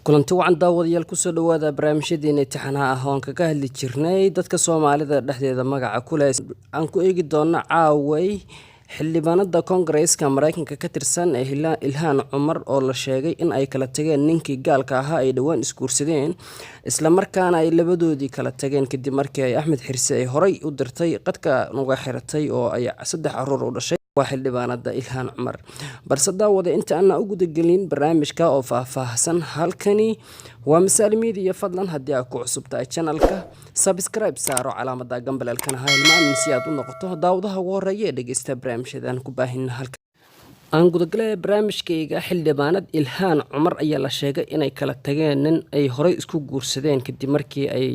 kulanti wacan daawadayaal kusoo dhawaada barnaamijyadeena imtixaanaha ah oo aan kaga hadli jirnay dadka Soomaalida dhexdeeda magaca ku leh aan ku eegi doono caaway xildhibaanada Koongareeska Mareykanka ka tirsan ee Ilhaan Cumar oo la sheegay in ay kala tageen ninkii gaalka ahaa ay dhawaan isguursadeen isla markaana ay labadoodii kala tageen kadib markii ay Axmed Xirsi ay horay u dirtay qadka nuga xiratay oo ay 3 caruur u dhashay xildhibaanada Ilhaan Cumar balse daawada inta aan u gudagelin barnaamijka oo faahfaahsan halkani waa Misaal Media fadlan haddii aad ku cusubtahay channelka subscribe saaro calaamada gambalelkana ha hilmaamin si aad u noqoto daawadaha ugu horeeya ee dhageysta barnaamijyadan ku baahin halka aan gudagalay barnaamijkayga xildhibaanad Ilhaan Cumar ayaa la sheegay inay kala tageen nin ay horay isku guursadeen kadib markii ay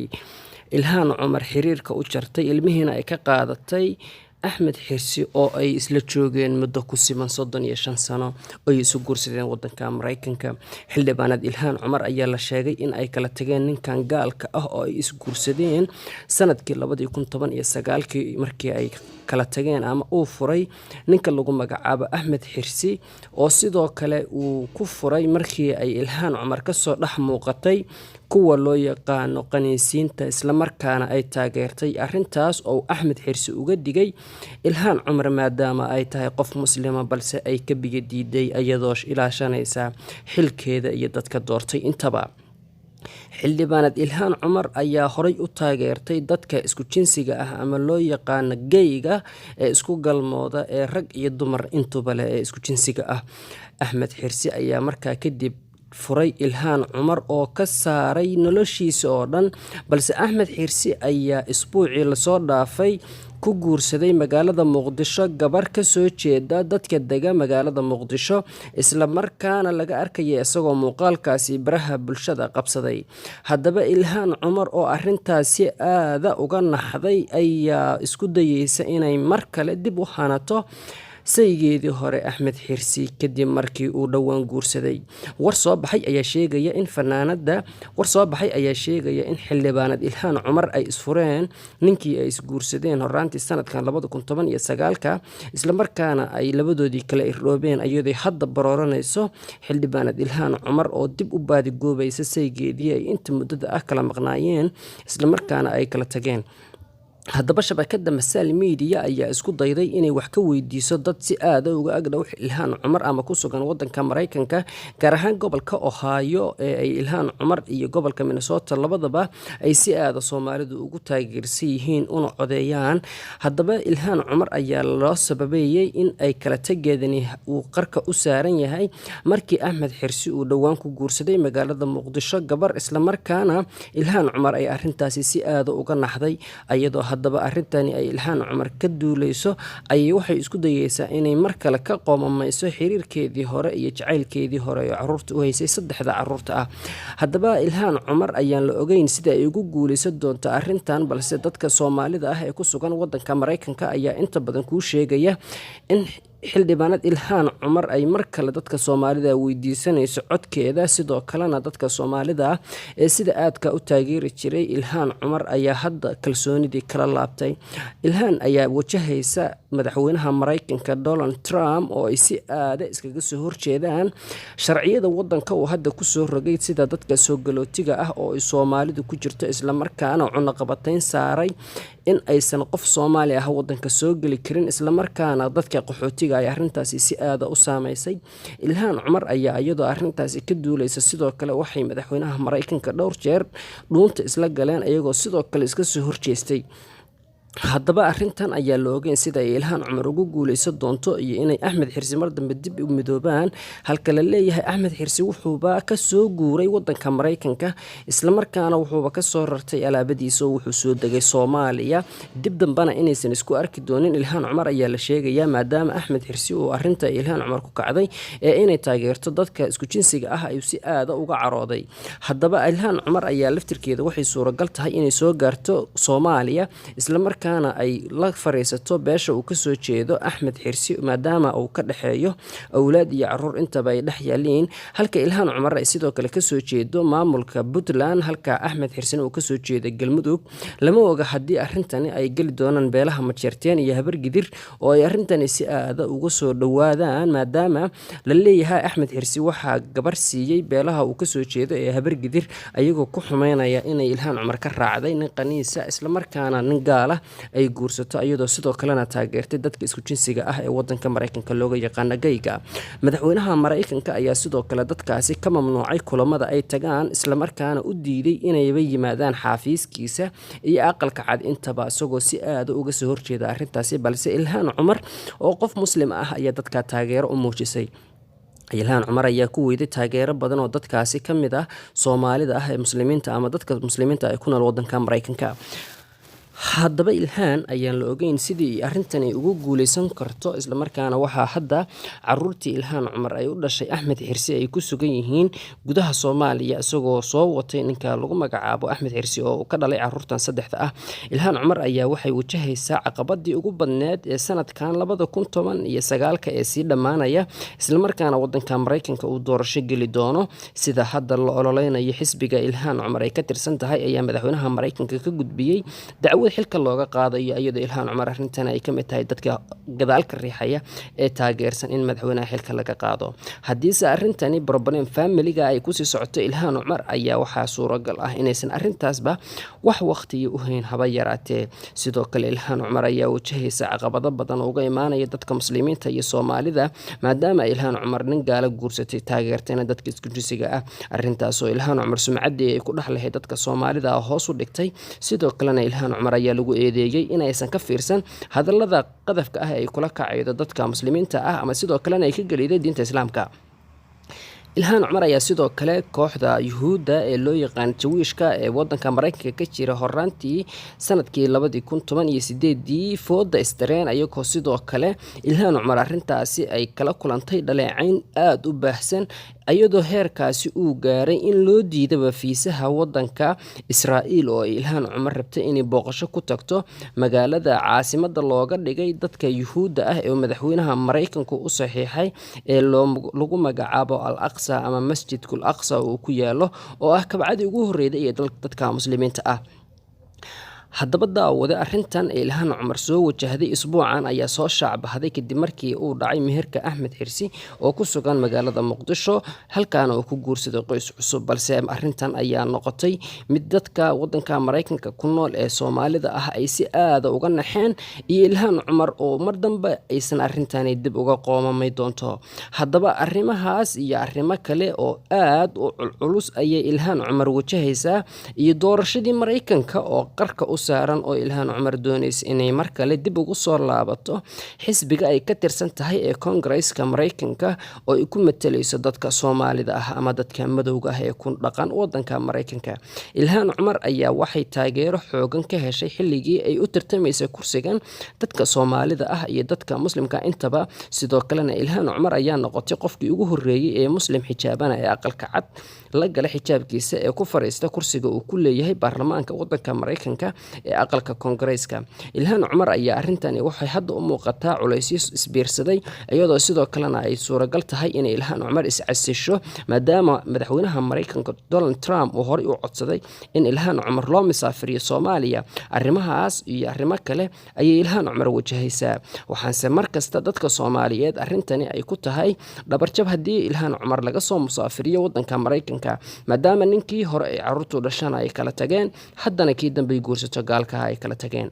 Ilhaan Cumar xiriirka u jartay ilmihiina ay ka qaadatay Axmed Xirsi oo ay isla joogeen muddo ku siman 35 sano oo ay isu guursadeen wadanka Mareykanka xildhibaanad Ilhaan Cumar ayaa la sheegay in ay kala tageen ninkan gaalka ah oo ay isu guursadeen sanadkii 2019 markii ay kala tageen ama uu furay ninka lagu magacaabo Axmed Xirsi oo sidoo kale uu ku furay markii ay Ilhaan Cumar ka soo dhex muuqatay kuwa loo yaqaano qaniisiinta isla markaana ay taageertay arintaas oo Axmed Xirsi uga digay Ilhaan Cumar maadaama ay tahay qof muslima balse ay ka biyo diiday iyadoo ilaashanaysa xilkeeda iyo dadka doortay intaba xildhibaanad Ilhaan Cumar ayaa horay u taageertay dadka isku jinsiga ah ama loo yaqaan gayga ee isku galmooda ee rag iyo dumar intuba leh ee isku jinsiga ah Axmed Xirsi ayaa markaa kadib furay Ilhaan Cumar oo ka saaray noloshiisa oo dhan balse Axmed Xirsi ayaa isbuucii la soo dhaafay ku guursaday magaalada Muqdisho gabar ka soo jeeda dadka dega magaalada Muqdisho isla markaana laga arkay isagoo muuqaalkaasi baraha bulshada qabsaday haddaba Ilhaan Cumar oo arintaasi aada uga naxday ayaa isku dayaysa inay mar kale dib u hanato saygeedii hore Axmed Xirsi kadib markii uu dhawaan guursaday war soo baxay ayaa sheegaya in xildhibaanad Ilhaan Cumar ay isfureen ninkii ay isguursadeen horaantii sanadkan 2019 isla markaana ay labadoodii kala iroobeen iyadoo hadda barooranayso xildhibaanad Ilhaan Cumar oo dib u baadi goobaysa saygeedii ay inta muddada ah kala maqnaayeen isla markaana ay kala tageen haddaba shabakada Misaal Media ayaa isku dayday inay wax ka weydiiso dad si aad uga agdhow Ilhaan Cumar ama ku sugan wadanka Mareykanka gaar ahaan gobolka Ohio ee ay Ilhaan Cumar iyo gobolka Minnesota labadaba ay si aad Soomaalidu ugu taageersan yihiin una codeeyaan haddaba Ilhaan Cumar ayaa loo sababeeyay in ay kala tageedani uu qarka u saaran yahay markii Axmed Xirsi uu dhawaan ku guursaday magaalada Muqdisho gabar isla markaana Ilhaan Cumar ay arintaasi si aad uga naxday iyadoo haddaba arintani ay Ilhaan Cumar ka duuleyso ay waxay isku dayaysaa inay mar kale ka qoomamayso xiriirkeedii hore iyo jacaylkeedii hore ee caruurta u haysay 3 caruurta ah haddaba Ilhaan Cumar ayaan la ogeyn sida ay ugu guuleysan doonto arintan balse dadka Soomaalida ah ee ku sugan wadanka Mareykanka ayaa inta badan ku sheegaya in xildhibaanad Ilhaan Cumar ay mar kale dadka Soomaalida weydiisanayso codkeeda sidoo kalena dadka Soomaalida ee sida aadka u taageeri jiray Ilhaan Cumar ayaa hadda kalsoonidii kala laabtay Ilhaan ayaa wajahaysa madaxweynaha Mareykanka Donald Trump oo ay si aad iskaga soo horjeedaan sharciyada wadanka oo hadda ku soo rogay sida dadka soo galootiga ah oo ay Soomaalidu ku jirto isla markaana cunaqabatayn saaray in aysan qof Soomaali ah wadanka soo gali karin isla markaana dadka qaxootiga ay arintaasi si aad u saameysay Ilhaan Cumar ayaa iyadoo arintaasi ka duuleysa sidoo kale waxay madaxweynaha Mareykanka dhowr jeer dhuunta isla galeen iyagoo sidoo kale iska soo horjeestay haddaba arintan ayaa la ogeyn sida ay Ilhaan Cumar ugu guuleysan doonto iyo inay Axmed Xirsi mar dambe dib u midoobaan halka la leeyahay Axmed Xirsi wuxuuba ka soo guuray wadanka Mareykanka isla markaana wuxuuba ka soo rartay alaabadiisa oo wuxuu soo degay Soomaaliya dib dambana inaysan isku arki doonin Ilhaan Cumar ayaa la sheegaya maadaama Axmed Xirsi uu arinta Ilhaan Cumar ku kacday ee inay taageerto dadka isku jinsiga ah ay si aad uga carooday haddaba Ilhaan Cumar ayaa laftirkeeda waxay suuragal tahay inay soo gaarto Soomaaliya isla markaana ay la fariisato beesha uu kasoo jeedo Axmed Xirsi maadaama uu ka dhexeeyo awlaad iyo caruur intaba ay dhex yaaliin, halka Ilhaan Cumar ay sidoo kale kasoo jeedo maamulka Puntland halka Axmed Xirsina uu kasoo jeedo Galmudug. Lama oga haddii arrintani ay geli doonaan beelaha Majeerteen iyo Habargidir oo ay arrintani si aada uga soo dhawaadaan, maadaama la leeyahay Axmed Xirsi waxaa gabar siiyey beelaha uu kasoo jeedo ee Habargidir ayagoo ku xumeynaya inay Ilhaan Cumar ka raacday nin qaniisa isla markaana nin gaala ay guursato, iyadoo sidoo kalena taageertay dadka isku jinsiga ah ee wadanka Mareykanka looga yaqaan gayga. Madaxweynaha Mareykanka ayaa sidoo kale dadkaasi ka mamnuucay kulamada ay tagaan isla markaana u diiday inayba yimaadaan xafiiskiisa iyo aqalka cad intaba, isagoo si aada uga soo horjeeda arrintaasi. Balse Ilhaan Cumar oo qof muslim ah ayaa dadka taageero u muujisay. Ilhaan Cumar ayaa ku weyday taageero badan oo dadkaasi ka mid ah Soomaalida ah ee muslimiinta ama dadka muslimiinta ay ku nool wadanka Mareykanka. Haddaba Ilhaan ayaan la ogeyn sidii arrintani ugu guuleysan karto, isla markaana waxaa hadda caruurtii Ilhaan Cumar ay u dhashay Axmed Xirsi ay ku sugan yihiin gudaha Soomaaliya isagoo soo watay ninka lagu magacaabo Axmed Xirsi oo ka dhalay caruurtan saddexda ah. Ilhaan Cumar ayaa waxay wajahaysaa caqabadii ugu badneed ee sanadkan 2019 ee sii dhammaanaya, isla markaana wadanka Mareykanka uu doorasho geli doono. Sida hadda la ololeynayo xisbiga Ilhaan Cumar ay ka tirsan tahay ayaa madaxweynaha Mareykanka ka gudbiyey dacwad xilka looga qaadayo, iyadoo Ilhaan Cumar arrintan ay ka mid tahay dadka gadaalka riixaya ee taageersan in madaxweynaha xilka laga qaado. Haddiise arrintani problem familiga ay kusii socoto Ilhaan Cumar ayaa waxaa suuragal ah inaysan arrintaasba wax waqtiga u hayn haba yaraatee. Sidoo kale Ilhaan Cumar ayaa wajahaysa caqabado badan oo uga imaanaya dadka muslimiinta iyo Soomaalida maadaama Ilhaan Cumar nin gaala guursatay taageertayna dadka isku jinsiga ah. Arrintaasoo Ilhaan Cumar sumcaddii ay ku dhaxlahay dadka Soomaalida hoos u dhigtay. Sidoo kalena Ilhaan Cumar ayaa lagu eedeeyay inaysan ka fiirsan hadallada qadafka ah ee kula kacaydo dadka muslimiinta ah ama sidoo kalena ay ka galiiday diinta Islaamka. Ilhaan Cumar ayaa sidoo kale kooxda Yuhuudda ee loo yaqaan Jawiishka ee wadanka Mareykanka ka jira horaantii sanadkii 2018 fooda istareen, ayagoo sidoo kale Ilhaan Cumar arrintaasi ay kala kulantay dhaleecayn aad u baahsan, iyadoo heerkaasi uu gaaray in loo diidaba fiisaha wadanka Israa'iil oo ay Ilhaan Cumar rabtay inay booqasho ku tagto magaalada caasimadda looga dhigay dadka Yuhuudda ah ee madaxweynaha Mareykanku u saxiixay ee lagu magacaabo Al-Aqsa ama Masjidkul Aqsa oo ku yaalo oo ah kabcadii ugu horreeyay ee dadka muslimiinta ah. haddaba daawade arrintan Ilhaan Cumar soo wajahday isbuucan ayaa soo shaacbaxday kadib markii uu dhacay meherka Axmed Xirsi oo ku sugan magaalada Muqdisho halkaana uu ku guursaday qoys cusub. Balse arrintan ayaa noqotay mid dadka wadanka Mareykanka ku nool ee Soomaalida ah ay si aad uga naxeen, iyo Ilhaan Cumar oo mar dambe aysan arrintani dib uga qoomamay doonto. haddaba arrimahaas iyo arrimo kale oo aad u culus ayay Ilhaan Cumar wajahaysaa, iyo doorashadii Mareykanka oo qarka u saaran oo Ilhaan Cumar doonaysa inay mar kale dib ugu soo laabato xisbiga ay ka tirsan tahay ee Congress-ka Mareykanka oo ay ku matalayso dadka Soomaalida ah ama dadka madowga ah ee ku dhaqan wadanka Mareykanka. Ilhaan Cumar ayaa waxay taageero xoogan ka heshay xilligii ay u tartamaysay kursigan dadka Soomaalida ah iyo dadka muslimka intaba. Sidoo kalena Ilhaan Cumar ayaa noqotay qofkii ugu horreeyay ee muslim xijaabana ee aqalka cad la gala xijaabkiisa ee ku fariista kursiga uu ku leeyahay baarlamaanka wadanka Mareykanka ee aqalka Congress-ka. Ilhaan Cumar ayaa arrintani waxay hadda u muuqataa culaysyo isbiirsaday, iyadoo sidoo kalena ay suuragal tahay in Ilhaan Cumar iscasisho maadaama madaxweynaha Mareykanka Donald Trump uu horey u codsaday in Ilhaan Cumar loo misaafiriyo Soomaaliya. arrimahaas iyo arrimo kale ayay Ilhaan Cumar wajahaysaa, waxaanse markasta dadka Soomaaliyeed arrintani ay ku tahay dhabarjab haddii Ilhaan Cumar laga soo musaafiriyo wadanka Mareykanka, maadaama ninkii hore ay caruurtu dhashana ay kala tageen, haddana kii dambe guursato gaalka ay kala tageen.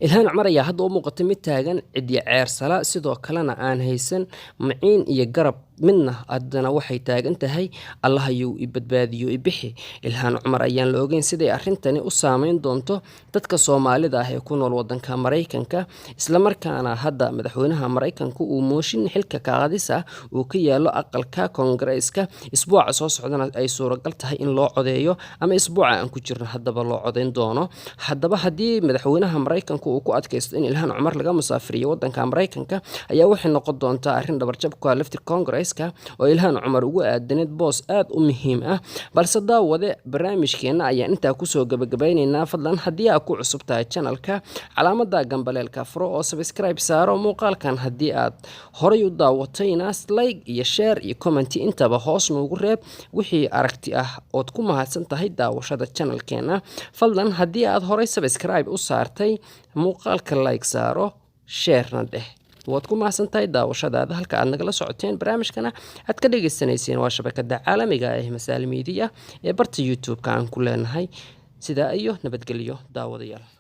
Ilhaan Cumar ayaa hadda u muuqatay mid taagan cidii ceersala, sidoo kalena aan haysan maciin iyo garab midna. haddana waxay taagan tahay Allah ayuu i badbaadiyo i bixi. Ilhaan Cumar ayaan la ogeyn siday arrintani u saameyn doonto dadka Soomaalida ah ee ku nool wadanka Mareykanka, isla markaana hadda madaxweynaha Mareykanka uu mooshin xilka qaadisa uu ka yaalo aqalka Congress-ka. isbuuca soo socdana ay suuragal tahay in loo codeeyo ama isbuuca aan ku jirno haddaba loo codeyn doono. haddaba haddii madaxweynaha Mareykanka uu ku adkaysto in Ilhaan Cumar laga musaafiriyo wadanka Mareykanka ayaa waxay noqon doontaa arrin dhabarjab ku ah laftir Congress Koongareeska oo Ilhaan Cumar ugu aadaneed boos aad u muhiim ah. balse daawade barnaamijkeena ayaan intaa kusoo gabagabaynaynaa. Fadlan haddii aad ku cusub tahay channelka, calaamada gambaleelka furo oo subscribe saaro muuqaalkan. haddii aad horay u daawatayna like iyo share iyo comment intaba hoos noogu reeb wixii aragti ah ood ku mahadsan tahay daawashada channelkeena. Fadlan haddii aad horay subscribe u saartay, muuqaalka like saaro, share-na dheh. waad ku mahadsantahay daawashadaada. halka aad nagala socoteen barnaamijkana aad ka dhagaysanayseen waa shabakada caalamiga ah ee Masaal Media ee barta YouTube-ka aan ku leenahay. sidaa iyo nabadgelyo daawadayaal.